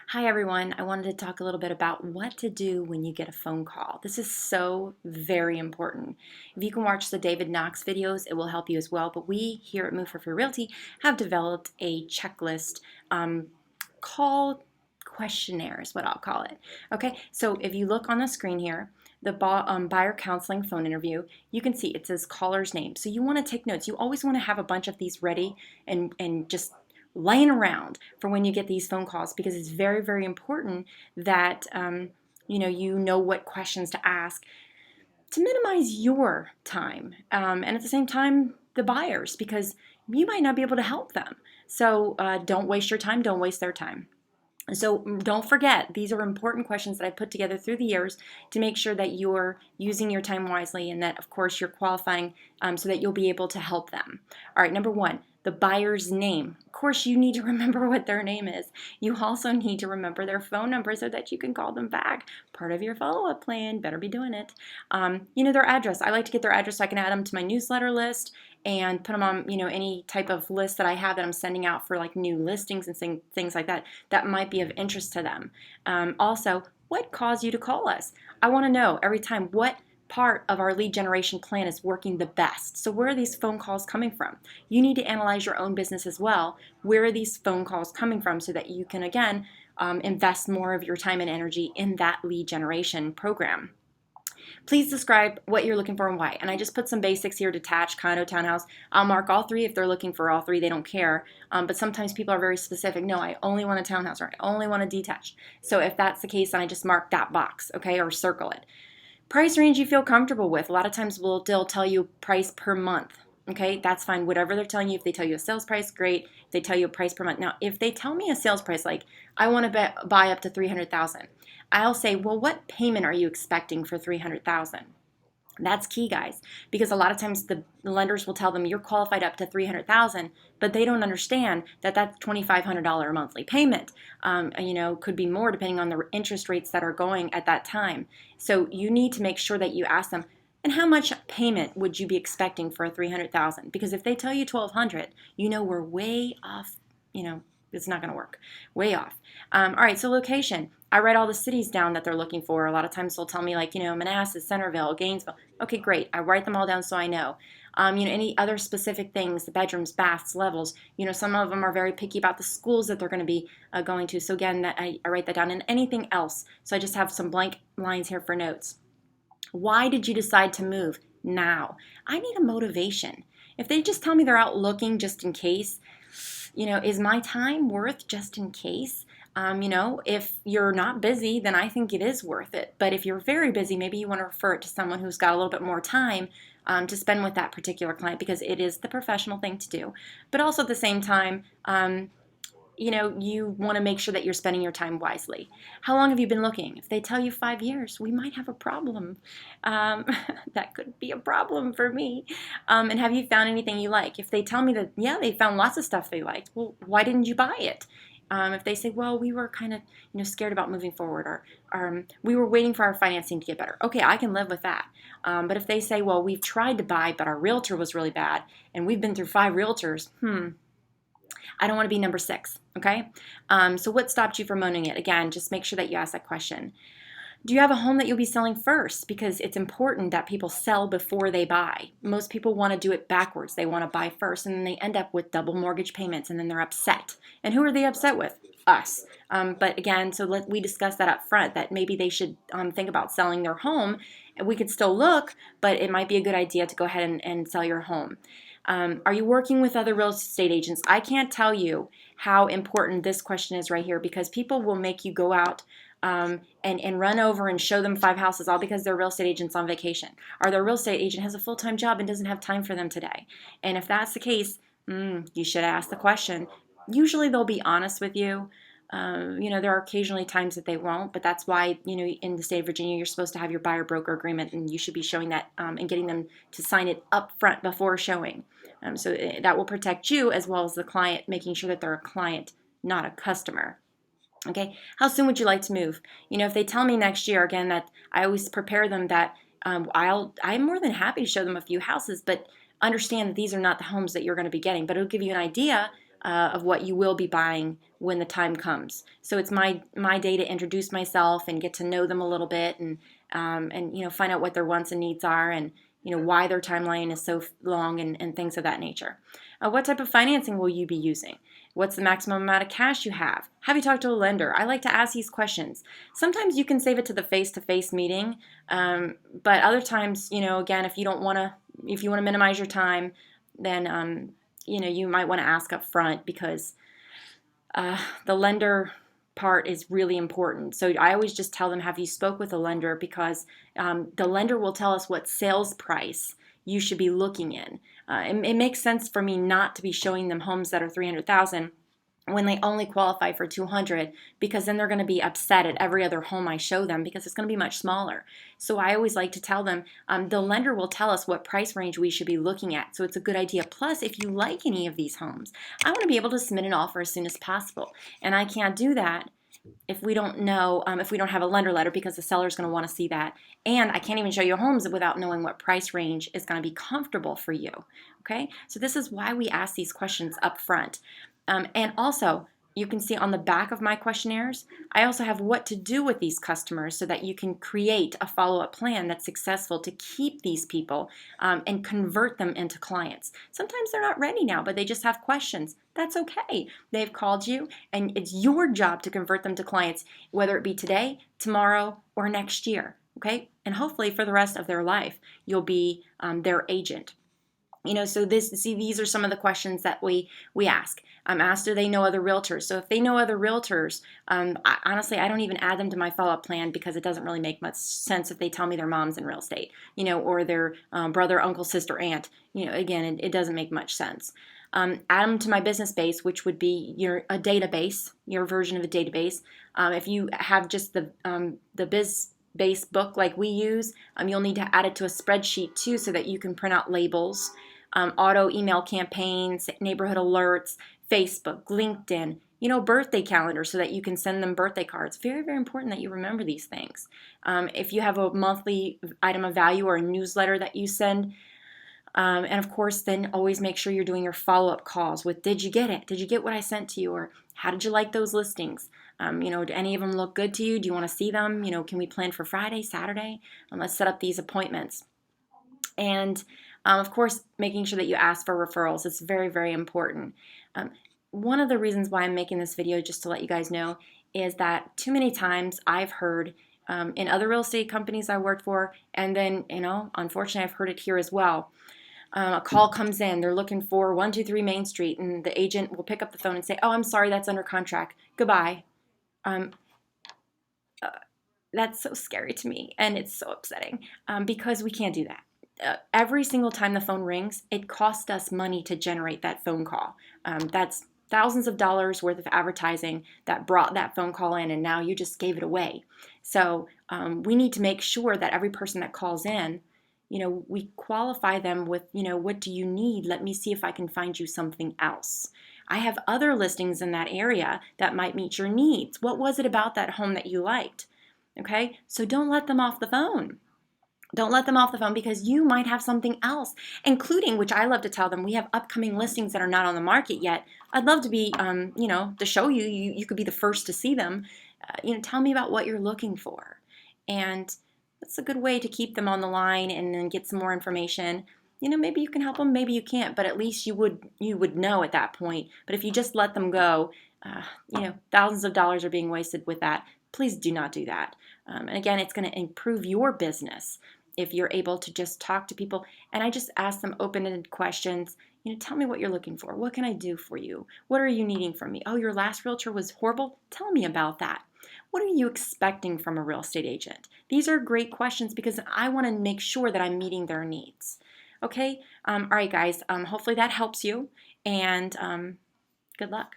Hi everyone. I wanted to talk a little bit about what to do when you get a phone call. This is so very important. If you can watch the David Knox videos, it will help you as well. But we here at Move for Free Realty have developed a checklist call questionnaire is what I'll call it. Okay, so if you look on the screen here, the buyer counseling phone interview, you can see it says caller's name. So you want to take notes. You always want to have a bunch of these ready and just laying around for when you get these phone calls because it's very, very important that you know what questions to ask to minimize your time and at the same time the buyers because you might not be able to help them. So don't waste your time. Don't waste their time. So don't forget, these are important questions that I put together through the years to make sure that you're using your time wisely and that, of course, you're qualifying so that you'll be able to help them. All right, number one, the buyer's name. Of course, you need to remember what their name is. You also need to remember their phone number so that you can call them back. Part of your follow-up plan, better be doing it. Their address. I like to get their address so I can add them to my newsletter list and put them on, any type of list that I have that I'm sending out for like new listings and things like that that might be of interest to them. Also, what caused you to call us? I want to know every time what part of our lead generation plan is working the best. So where are these phone calls coming from? You need to analyze your own business as well. Where are these phone calls coming from so that you can, again, invest more of your time and energy in that lead generation program. Please describe what you're looking for and why. And I just put some basics here: detached, condo, townhouse. I'll mark all three if they're looking for all three. They don't care. But sometimes people are very specific. No, I only want a townhouse, or I only want a detached. So if that's the case, then I just mark that box, okay, or circle it. Price range you feel comfortable with. A lot of times they'll tell you price per month. Okay, that's fine. Whatever they're telling you, if they tell you a sales price, great. If they tell you a price per month. Now, if they tell me a sales price, like I want to buy up to 300,000, I'll say, well, what payment are you expecting for 300,000? That's key, guys, because a lot of times the lenders will tell them you're qualified up to 300,000, but they don't understand that that's $2,500 monthly payment. Could be more depending on the interest rates that are going at that time. So you need to make sure that you ask them, and how much payment would you be expecting for a 300,000? Because if they tell you 1,200, we're way off. It's not going to work. Way off. All right, so location. I write all the cities down that they're looking for. A lot of times they'll tell me like, Manassas, Centerville, Gainesville. Okay, great. I write them all down so I know. Any other specific things, the bedrooms, baths, levels. Some of them are very picky about the schools that they're going to be going to. So again, I write that down. And anything else. So I just have some blank lines here for notes. Why did you decide to move now? I need a motivation. If they just tell me they're out looking just in case, is my time worth just in case? If you're not busy, then I think it is worth it. But if you're very busy, maybe you want to refer it to someone who's got a little bit more time to spend with that particular client because it is the professional thing to do. But also at the same time, you want to make sure that you're spending your time wisely. How long have you been looking? If they tell you 5 years, we might have a problem. That could be a problem for me. And have you found anything you like? If they tell me that, yeah, they found lots of stuff they liked, well, why didn't you buy it? If they say, well, we were kind of scared about moving forward, or we were waiting for our financing to get better. Okay, I can live with that. But if they say, well, we've tried to buy, but our realtor was really bad, and we've been through 5 realtors, I don't want to be number 6, okay? So what stopped you from owning it? Again, just make sure that you ask that question. Do you have a home that you'll be selling first? Because it's important that people sell before they buy. Most people want to do it backwards. They want to buy first, and then they end up with double mortgage payments, and then they're upset. And who are they upset with? Us. But again, so we discuss that up front, that maybe they should think about selling their home. We could still look, but it might be a good idea to go ahead and sell your home. Are you working with other real estate agents? I can't tell you how important this question is right here because people will make you go out and run over and show them 5 houses all because they're real estate agents on vacation. Or their real estate agent has a full-time job and doesn't have time for them today. And if that's the case, you should ask the question. Usually they'll be honest with you. There are occasionally times that they won't, but that's why, in the state of Virginia, you're supposed to have your buyer broker agreement, and you should be showing that and getting them to sign it up front before showing. So that will protect you as well as the client, making sure that they're a client, not a customer. Okay, how soon would you like to move? If they tell me next year, again, that I always prepare them that I'm more than happy to show them a few houses, but understand that these are not the homes that you're going to be getting, but it'll give you an idea of what you will be buying when the time comes. So it's my day to introduce myself and get to know them a little bit, and find out what their wants and needs are, and why their timeline is so long, and things of that nature. What type of financing will you be using? What's the maximum amount of cash you have? Have you talked to a lender? I like to ask these questions. Sometimes you can save it to the face-to-face meeting, but other times, again, if you want to minimize your time, then you might want to ask up front, because the lender part is really important. So I always just tell them, have you spoke with a lender? Because the lender will tell us what sales price you should be looking in. It makes sense for me not to be showing them homes that are 300,000 when they only qualify for 200, because then they're going to be upset at every other home I show them, because it's going to be much smaller. So I always like to tell them, the lender will tell us what price range we should be looking at. So it's a good idea. Plus, if you like any of these homes, I want to be able to submit an offer as soon as possible. And I can't do that if we don't know, if we don't have a lender letter, because the seller's going to want to see that. And I can't even show you homes without knowing what price range is going to be comfortable for you. Okay, so this is why we ask these questions up front. And also, you can see on the back of my questionnaires, I also have what to do with these customers, so that you can create a follow-up plan that's successful to keep these people and convert them into clients. Sometimes they're not ready now, but they just have questions. That's okay. They've called you, and it's your job to convert them to clients, whether it be today, tomorrow, or next year. Okay? And hopefully for the rest of their life, you'll be their agent. So these are some of the questions that we ask. I'm asked, do they know other realtors? So if they know other realtors, honestly, I don't even add them to my follow-up plan, because it doesn't really make much sense if they tell me their mom's in real estate, or their brother, uncle, sister, aunt. Again, it doesn't make much sense. Add them to my business base, which would be a database, your version of a database. If you have just the biz-based book like we use, you'll need to add it to a spreadsheet too, so that you can print out labels, auto email campaigns, neighborhood alerts, Facebook, LinkedIn, birthday calendar, so that you can send them birthday cards. Very, very important that you remember these things. If you have a monthly item of value or a newsletter that you send, and of course, then always make sure you're doing your follow-up calls with, did you get it? Did you get what I sent to you? Or how did you like those listings? Do any of them look good to you? Do you want to see them? Can we plan for Friday, Saturday? Let's set up these appointments. And of course, making sure that you ask for referrals is very, very important. One of the reasons why I'm making this video, just to let you guys know, is that too many times I've heard in other real estate companies I worked for, and then, unfortunately, I've heard it here as well. A call comes in, they're looking for 123 Main Street, and the agent will pick up the phone and say, oh, I'm sorry, that's under contract. Goodbye. That's so scary to me, and it's so upsetting, because we can't do that. Every single time the phone rings, it costs us money to generate that phone call. That's thousands of dollars worth of advertising that brought that phone call in, and now you just gave it away. So we need to make sure that every person that calls in, we qualify them with, what do you need? Let me see if I can find you something else. I have other listings in that area that might meet your needs. What was it about that home that you liked? Okay, so don't let them off the phone. Don't let them off the phone, because you might have something else, including, which I love to tell them, we have upcoming listings that are not on the market yet. I'd love to be, to show you. You could be the first to see them. Tell me about what you're looking for. And that's a good way to keep them on the line and then get some more information. Maybe you can help them, maybe you can't, but at least you would know at that point. But if you just let them go, thousands of dollars are being wasted with that. Please do not do that. And again, it's going to improve your business if you're able to just talk to people. And I just ask them open-ended questions. Tell me what you're looking for. What can I do for you? What are you needing from me? Oh, your last realtor was horrible? Tell me about that. What are you expecting from a real estate agent? These are great questions, because I want to make sure that I'm meeting their needs. Okay? All right, guys. Hopefully that helps you. And good luck.